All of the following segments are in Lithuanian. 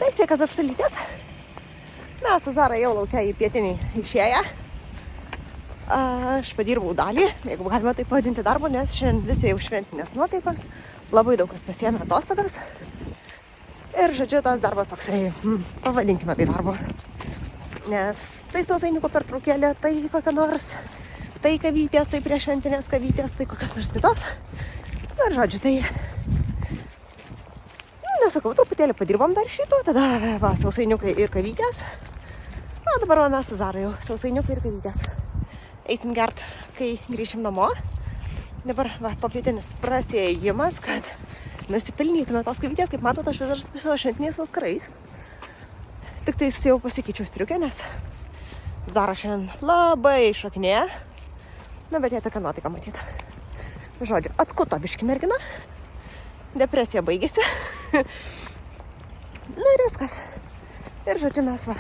Tai siekas apsalytės. Mes su Zara jau laukia į pietinį išėję. Aš padirbau dalį, jeigu galima tai pavadinti darbo, nes šiandien visi jau šventinės nuotaikos. Labai daug kas pasiėmė atostogas. Ir žodžiu, tas darbas toksai, pavadinkime tai darbo. Nes tai sausainiukų pertraukėlė, tai kokia nors, tai kavytės, tai prieš šventinės kavytės, tai kokias nors kitoks. Na ir žodžiu, tai... Nesakau, truputėlį padirbom dar šito, tada va, sausainiukai ir kavytės. O dabar va, mes su Zara jau sausainiukai ir kavytės. Eisim gert, kai grįšim namo. Dabar va, popietinis prasėjimas, kad nusipelnytume tos kavytės. Kaip matot, aš vis dar su šventiniais vaskarais. Tik tais jau pasikeičiu striukę, nes Zara šiandien labai šokinėja. Na, bet jie tokia nuotaika matyt. Žodžiu, atkuto biški mergina. Depresija baigėsi. Na ir viskas. Ir žodžiu, mes va,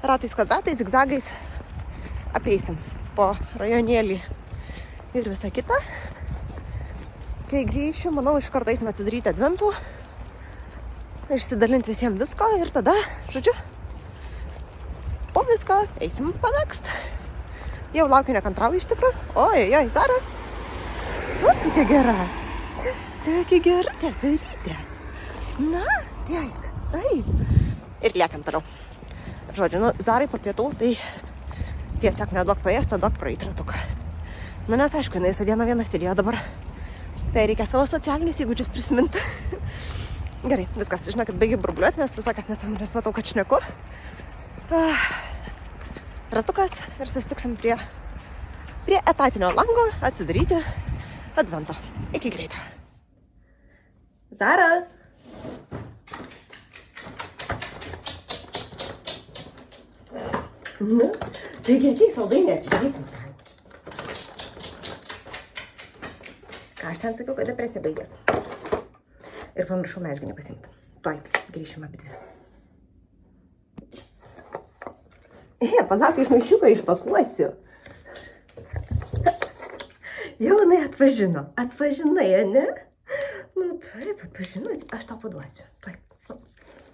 ratais, kvadratais, zigzagais apeisim po rajonėlį ir visą kitą. Kai grįšiu, manau, iš karto eisim atsidaryti adventų, išsidalinti visiems visko ir tada, žodžiu, po visko eisim pamėgst. Jau laukiu nekantrauju iš tikrųjų. Oi, Zara. O, kokia gera. Kokia gera tesarytė. Na, tiek, taip. Ir lėkiam toliau. Žodžiu, nu, Zarai po pietų, tai tiesiog neduok paėsti, o duok praeit ratuką. Nu, nes aišku, jinai su dieną vieną sėdėjo dabar. Tai reikia savo socialinius įgūdžius prisiminti. Gerai, viskas, žinokit, baigiu burbuliuoti, nes visokias nesąmonės matau, kad šneku. Ratukas ir susitiksim prie etatinio lango atsidaryti advento. Iki greito. Zara! Nu, taigi ateis saldainį atidarysim. Ką aš ten sakiau, kad depresija baigės. Ir pamiršau mezginį pasimti. Tuoj, grįšim abidvi. Palauk, iš maišiuko išpakuosiu. Jau jinai atpažino. Atpažinai, ne? Nu, taip, atpažinau. Aš tau paduosiu. Tuoj.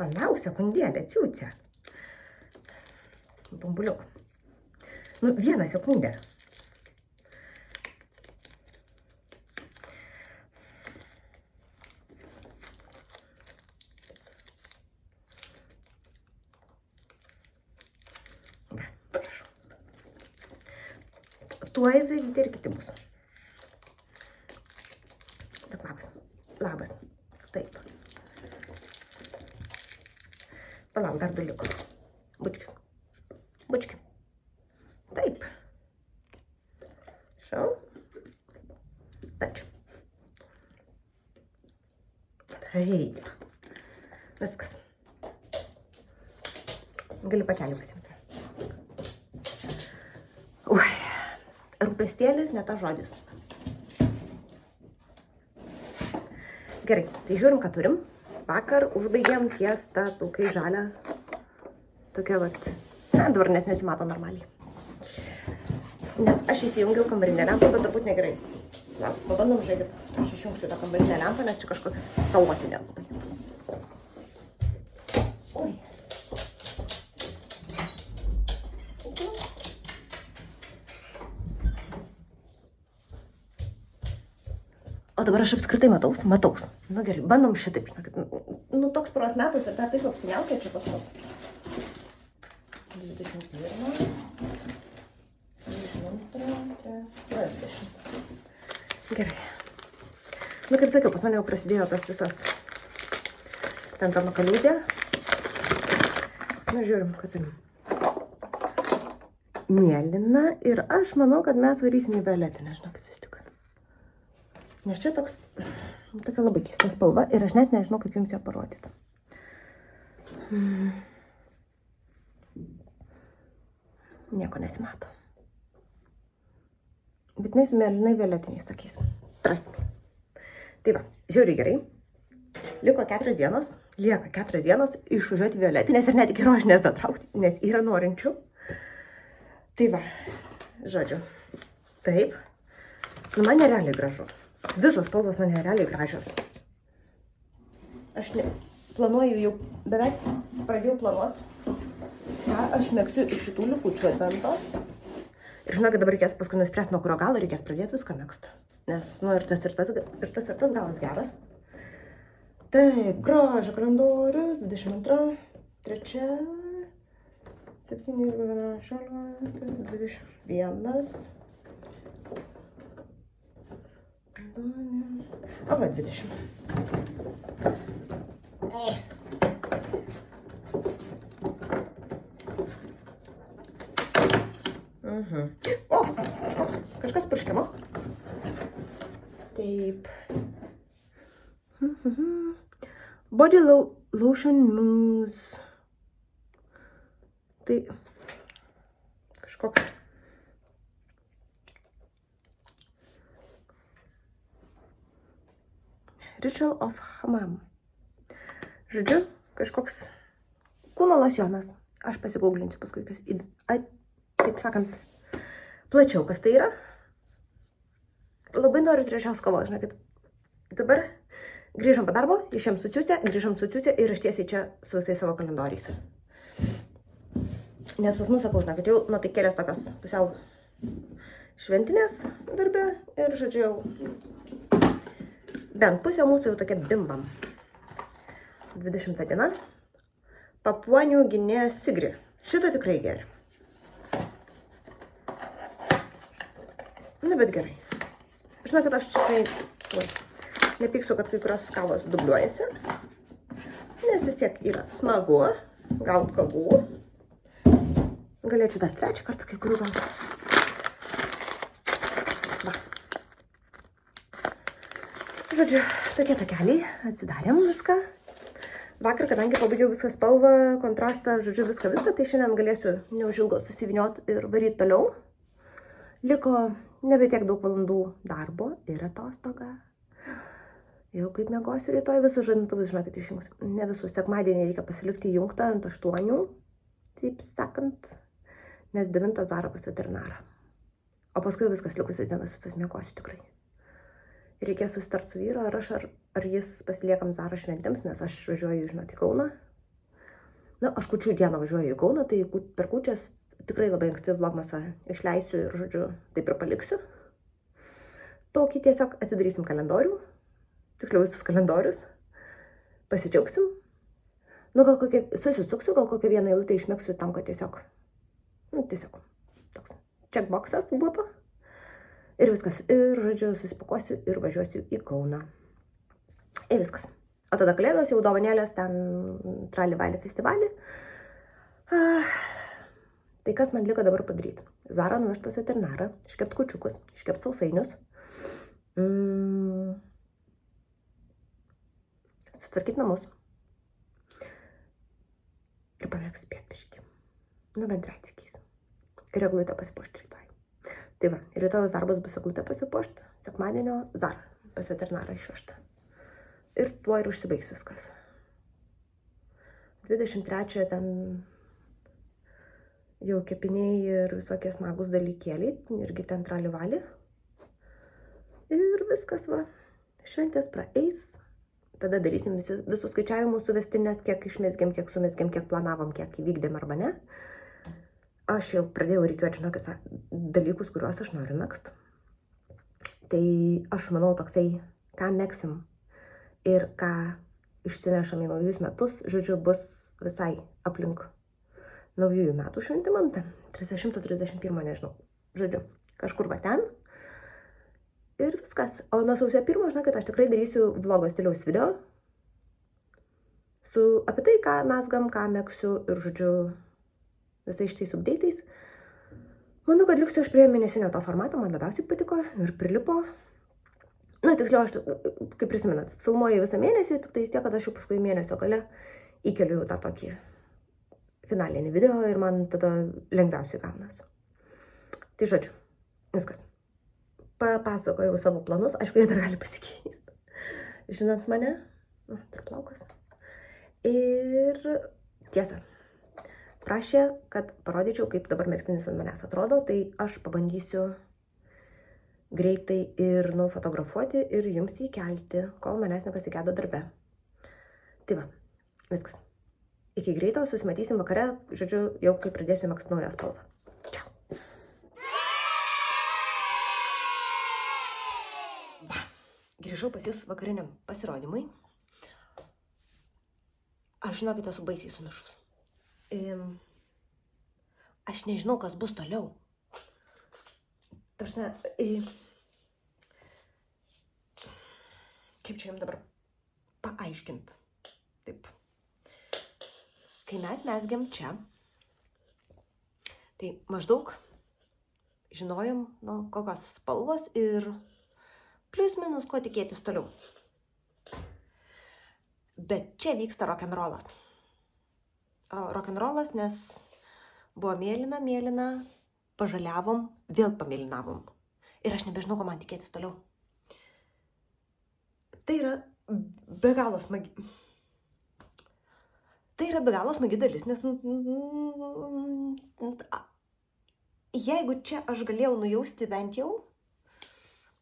Palauk, sekundėlę, ciūcę. Bumbuliuk. Nu, vieną sekundę. Va, prašau. Tuoj Zarytė ir kiti bus. Tak, labas. Labas. Taip. Palauk, dar du liko. Bučkis. Bučki. Taip. Šau. Tačiau. Taip. Viskas. Galiu pakelį pasimti. Ui. Rūpestėlis ne tas žodis. Gerai, tai žiūrim, ką turim. Vakar užbaigėm ties tą pilkai žalią. Tokia vat. Na, dabar net nesimato normaliai. Nes aš įsijungiau kambarinę lempą, bet turbūt negerai. Na, pabandom žaidyti. Aš išjungsiu tą kambarinę lempą, nes čia kažkokia salotinė labai. Oi. O dabar aš apskritai mataus. Nu gerai, bandom šitaip, žinokit. Nu, toks paros metas ir tą taip apsiniaukia čia pas mus. 21, 22, 20. Gerai. Nu, kaip sakiau, pas mane jau prasidėjo tas visas ten ta makaliūtė. Na, žiūrim, kad turim. Mėlyna ir aš manau, kad mes varysim į violetinę, žinokit, vis tik. Nes čia toks, tokia labai keista spalva ir aš net nežinau, kaip jums ją parodyti. Nieko nesimato. Bet jinai su mėlynai violetiniais tokiais. Trasti. Tai va, žiūri gerai. Lieka 4 dienos išvažiuoti violetinės ir net iki rožinės datraukti, nes yra norinčių. Tai va, žodžiu, taip. Nu, man nerealiai gražu. Visos spalvos man nerealiai gražios. Aš planuoju jau beveik pradėjau planuoti, ką aš megsiu iš šitų likučių advento. Ir žinokit, dabar reikės paskui nuspręsti, nuo kurio galo reikės pradėti viską megsti. Nes, nu, ir tas galas geras. Taip, grožio kalendorius, 22, 3, 7, 11, 21. O, va, 20. O, kažkas purškimo. Taip. Body lotion mousse. Tai kažkoks. Ritual of Hammam. Žodžiu, kažkoks kūno losjonas. Aš pasigauglinsiu paskui, taip sakant, plačiau, kas tai yra. Labai noriu trečios kavos, žinokit. Dabar grįžom po darbo, išėm suciucę ir aš tiesiai čia su visais savo kalendoriais. Nes pas mus, sakau, žinokit, jau nuo tai kelios tokios pusiau šventinės darbe ir, žodžiu, jau bent pusė mūsų jau tokia bimbam. 20 diena. Papuanių Gvinėja Sigri. Šitą tikrai geri. Na, bet gerai. Žinokit, aš tikrai nepyksiu, kad kai kurios kavos dubliuojasi. Nes vis tiek yra smagu gauti kavų. Galėčiau dar trečią kartą kai kurių gauti. Va. Žodžiu, tokie takeliai. Atsidarėm viską. Vakar, kadangi pabaigiau viską spalvą, kontrastą, žodžiu, viską, tai šiandien galėsiu neužilgo susivinioti ir varyti toliau. Liko nebe tiek daug valandų darbo ir atostoga. Jau kaip miegosiu rytoj, visus žadintuvus, žinokit, išjungs. Ne visus, sekmadienį reikia pasilikti įjungtą ant 8, taip sakant, nes 9 Zara pas veterinarą. O paskui viskas likusias dienas visas miegosiu tikrai. Reikės susitart su vyru, ar jis pasiliekam Zara šventėms, nes aš važiuoju, žinot, į Kauną. Na, aš kūčių dieną važiuoju į Kauną, tai per kūčias tikrai labai anksti vlogmasą išleisiu ir, žodžiu, taip ir paliksiu. Tokį tiesiog atidarysim kalendorių, tiksliau visus kalendorius, pasidžiaugsim. Nu, gal susisuksiu, gal kokią vieną eilutę išmėgsiu tam, kad tiesiog, toks checkboxas būtų. Ir viskas, ir, žodžiu, susipakuosiu ir važiuosiu į Kauną. Ir viskas. O tada kalėdos jau dovanėlės ten tralivalį festivalį. Tai kas man liko dabar padaryti? Zara nuvežt pas veterinarą, iškept kūčiukus, iškept sausainius. Sutvarkyti namus. Ir pamėgs spėt biškį. Nu, bent retsykiais. Ir eglutę pasipuošti rytoj. Tai va, rytojus darbas bus eglutę pasipuošti, sekmadienio Zara pas veterinarą išvežta. Ir tuo ir užsibaigs viskas. 23 ten jau kepiniai ir visokie smagus dalykėliai, irgi ten tralivalį. Ir viskas, va, šventės praeis. Tada darysim visus skaičiavimus suvestinės, kiek išmesgėm, kiek sumesgėm, kiek planavom, kiek įvykdėm arba ne. Aš jau pradėjau reikiuoti, žinokit, dalykus, kuriuos aš noriu megzt. Tai aš manau toksai, ką megsim ir ką išsinešam į naujus metus, žodžiu, bus visai aplink naujųjų metų šventimą, 30-31, nežinau, žodžiu, kažkur va ten. Ir viskas. O nuo sausio 1, žinokit, aš tikrai darysiu vlogo stiliaus video apie tai, ką mezgam, ką megsiu ir, žodžiu, visais šitais update'ais. Manau, kad liksiu aš prie mėnesinio to formato, man labiausiai patiko ir prilipo. Na, tiksliau, aš, kaip prisimenat, filmuoju visą mėnesį, tik tai tiek, kad aš jau paskui mėnesio gale įkeliu tą tokį finalinį video ir man tada lengviausiai gaunas. Tai žodžiu, viskas. Papasakojau savo planus, aišku, jie dar gali pasikeisti. Žinant mane, dar plaukas. Ir tiesa. Prašė, kad parodyčiau, kaip dabar megztinis ant manęs atrodo, tai aš pabandysiu greitai ir nufotografuoti ir jums įkelti, kol manęs nepasigedo darbe. Tai va, Viskas. Iki greito, susimatysim vakare, žodžiu, jau kai pradėsiu megzti naują spalvą. Čiau. Va, grįžau pas jūs vakariniam pasirodymui. Aš žinokit, esu baisiai sumišus. Aš nežinau, kas bus toliau. Tarsi, kaip čia jums dabar paaiškint. Taip. Kai mes mezgiam čia, tai maždaug žinojom, kokios spalvos ir plius minus ko tikėtis toliau. Bet čia vyksta rock'n'rollas. Rock'n'rollas, nes buvo mėlyna, pažaliavom, vėl pamėlynavom. Ir aš nebežinau, ko man tikėtis toliau. Tai yra be galo smagi. Tai yra be galo smagi dalis, nes jeigu čia aš galėjau nujausti bent jau,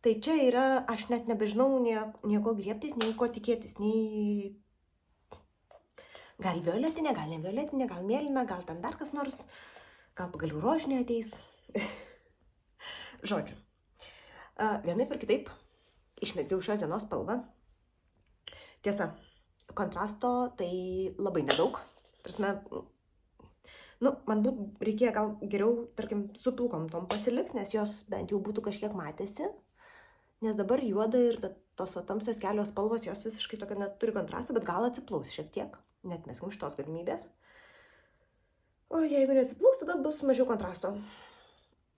tai čia yra, aš net nebežinau nieko griebtis, nei ko tikėtis, nei gal violetinė, gal ne violetinė, gal mėlyna, gal ten dar kas nors, gal pagaliau rožinė ateis. Žodžiu, vienaip ir kitaip išmezgiau šios dienos spalvą. Tiesa, kontrasto tai labai nedaug. Prasme, man reikėjo gal geriau, tarkim, su pilkom tom pasilikti, nes jos bent jau būtų kažkiek matėsi. Nes dabar juoda ir tos tamsios kelios spalvos, jos visiškai tokio neturi kontrasto, bet gal atsiplaus šiek tiek. Net meskim šitos galimybės. O jeigu neatsiplaus, tada bus mažiau kontrasto.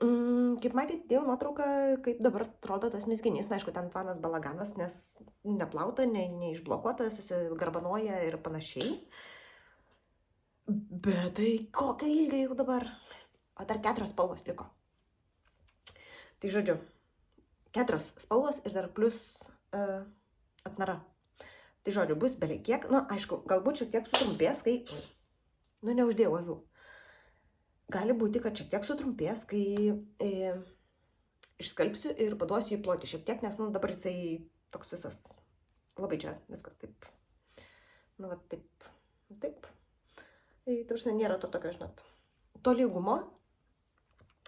Kaip matėte, dėjau nuotrauką, kaip dabar atrodo tas mezginys. Na, aišku, ten panas balaganas, nes neplauta, neišblokuota, susigarbanoja ir panašiai. Bet tai kokia ilga jau dabar. O dar 4 spalvos liko. Tai žodžiu, 4 spalvos ir dar plus atnara. Tai žodžiu, bus beveik kiek. Na, aišku, galbūt šiek tiek sutrumpės, kai... neuždėjau avių. Gali būti, kad šiek tiek sutrumpės, kai išskalbsiu ir paduosiu į plotį šiek tiek, nes dabar jisai toks visas, labai čia viskas taip, va taip. Tai tarsi nėra to tokio, žinot, tolygumo.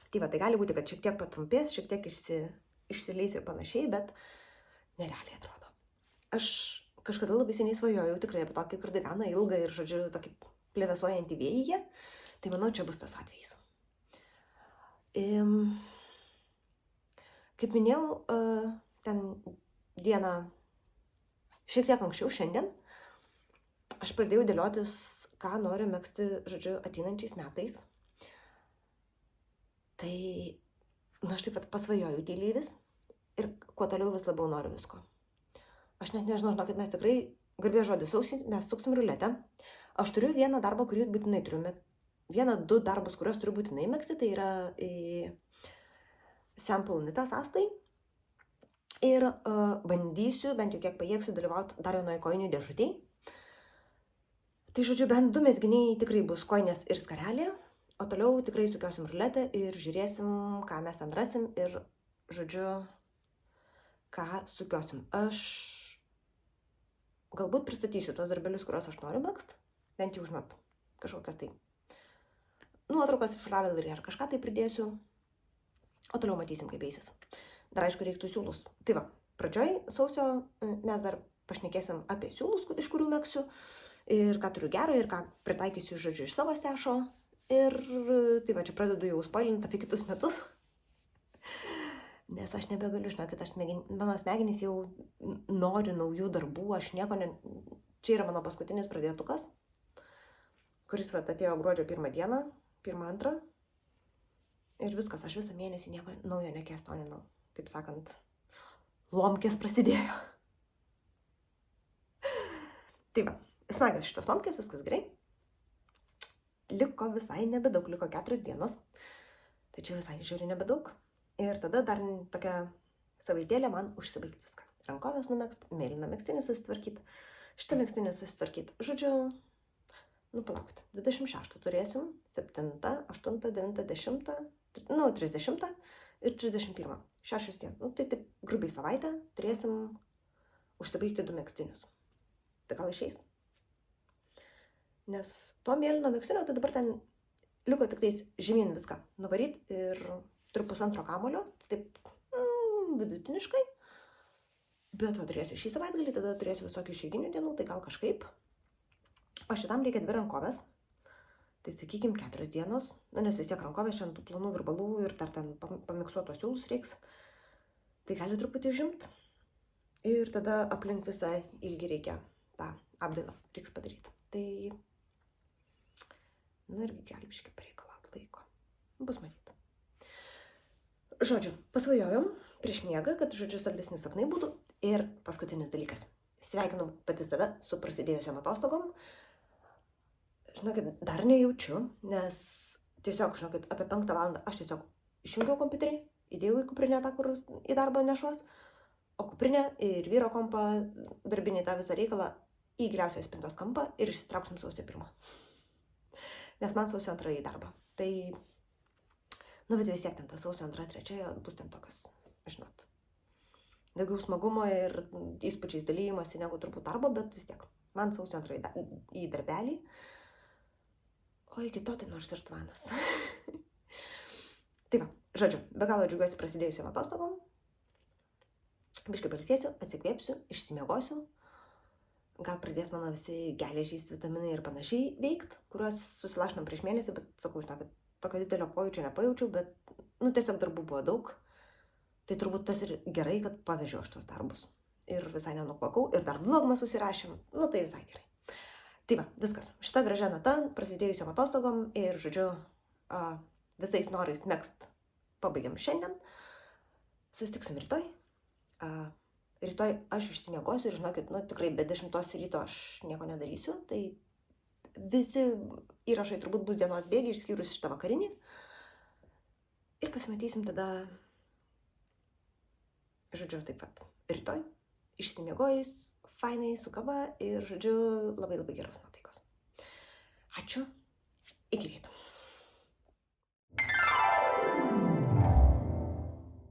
Tai va, tai gali būti, kad šiek tiek patrumpės, šiek tiek išsileis ir panašiai, bet nerealiai atrodo. Aš kažkada labai seniai svajojau tikrai apie tokį kardiganą ilgą ir, žodžiu, tokį plevėsuojantį vėjyje. Tai manau, čia bus tas atvejis. Kaip minėjau, ten dieną šiek tiek anksčiau šiandien aš pradėjau dėliotis, ką noriu megzti, žodžiu, ateinančiais metais. Tai, aš taip pat pasvajoju tyliai vis ir kuo toliau vis labiau noriu visko. Aš net nežinau, žinokit, mes tikrai, garbės žodis sausį, mes suksim ruletę. Aš turiu vieną darbą, kurį būtinai turiu megzti. 1-2 darbus, kuriuos turiu būtinai megzti, tai yra sample nitas astai. Ir bandysiu, bent jau kiek pajėgsiu, dalyvauti dar vienoje kojinių dėžutėj. Tai žodžiu, bent 2 mezginiai tikrai bus kojinės ir skarelė, o toliau tikrai sukiosim ruletę ir žiūrėsim, ką mes ten rasim ir, žodžiu, ką sukiosim. Aš galbūt pristatysiu tos darbelius, kuriuos aš noriu megzti, bent jau žinot, kažkokias tai nuotraukas iš Ravelry ar kažką tai pridėsiu, o toliau matysim, kaip eisis. Dar aišku, reiktų siūlus. Tai va, pradžioj sausio mes dar pašnekėsim apie siūlus, iš kurių megsiu, ir ką turiu gero, ir ką pritaikysiu, žodžiu, iš savo sešo. Ir tai va, čia pradedu jau spoilinti apie kitus metus. Nes aš nebegaliu, žinokit, mano smegenys jau nori naujų darbų, aš nieko ne... Čia yra mano paskutinis pradėtukas, kuris va, atėjo gruodžio 1 dieną. 1-2. Ir viskas, aš visą mėnesį nieko naujo nekestoninau. Taip sakant, lomkės prasidėjo. Tai va, smagios šitos lomkės, viskas gerai. Liko visai nebedaug, liko 4 dienos. Tai čia visai žiūri nebedaug. Ir tada dar tokia savaitėlė man užsibaigti viską. Rankovės numegzti, mėlyną megztinį susitvarkyti, šitą megztinį susitvarkyti. Žodžiu, palaukti. 26 turėsim, 7, 8, 9, 10, 30 ir 31. 6 dienų. Tai taip grubiai savaitę turėsim užsibaigti 2 megztinius. Tai gal išeis? nes to mėlyno megztinio, tai dabar ten liko tik tais žemyn viską nuvaryt ir turiu 1,5 kamulio, taip vidutiniškai, bet va turėsiu šį savaitgalį, tada turėsiu visokių išeiginių dienų, tai gal kažkaip. O šitam reikia 2 rankovės, tai sakykime 4 dienos, nes vis tiek rankovės šiandien tų plonų virbalų ir dar ten pamiksuotos siūlus reiks, tai gali truputį žimt ir tada aplink visą ilgį reikia tą apdailą reiks padaryti. Tai, irgi gali biškį pareikalaut laiko, bus matyti. Žodžiu, pasvajojom prieš miegą, kad, saldesni sapnai būtų. Ir paskutinis dalykas. Sveikinau pati save su prasidėjusiom atostogom. Žinokit, dar nejaučiu, nes tiesiog, apie 5 valandą aš tiesiog išjungiau kompiuterį, įdėjau į kuprinę tą, kur į darbą nešuos, o kuprinę ir vyro kompą, darbinį tą visą reikalą į geriausią spintos kampą ir išsitrauksim sausio 1. Nes man sausio 2 į darbą. Tai, bet vis tiek ten ta sausio 2-3 bus ten tokios, žinot, daugiau smagumo ir įspūdžiais dalymosi negu turbūt darbo, bet vis tiek, man sausio 2 į darbelį, o iki to tai nors ir tvanas. Tai va, žodžiu, be galo džiaugiuosi prasidėjusiam atostogom, biškai pailsėsiu, atsikvėpsiu, išsimiegosiu, gal pradės mano visi geležys, vitaminai ir panašiai veikt, kuriuos susilašinam prieš mėnesį, bet sakau, žinokit, tokio didelio pojūčio nepajaučiau, bet, tiesiog darbų buvo daug. Tai turbūt tas ir gerai, kad pavežiau aš tos darbus. Ir visai nenukvakau, ir dar vlogmą susirašėm. Tai visai gerai. Tai va, viskas. Šita gražia nata, prasidėjusiam atostogom ir, visais norais megzt pabaigiam šiandien. Susitiksim rytoj. Rytoj aš išsimiegosiu ir, žinokit, tikrai be 10 ryto aš nieko nedarysiu. Tai visi įrašai turbūt bus dienos bėgiai, išskyrus šitą vakarinį. Ir pasimatysim tada, taip pat, rytoj, išsimiegojus, fainai, su kava ir, labai labai geros nuotaikos. Ačiū, iki ryto.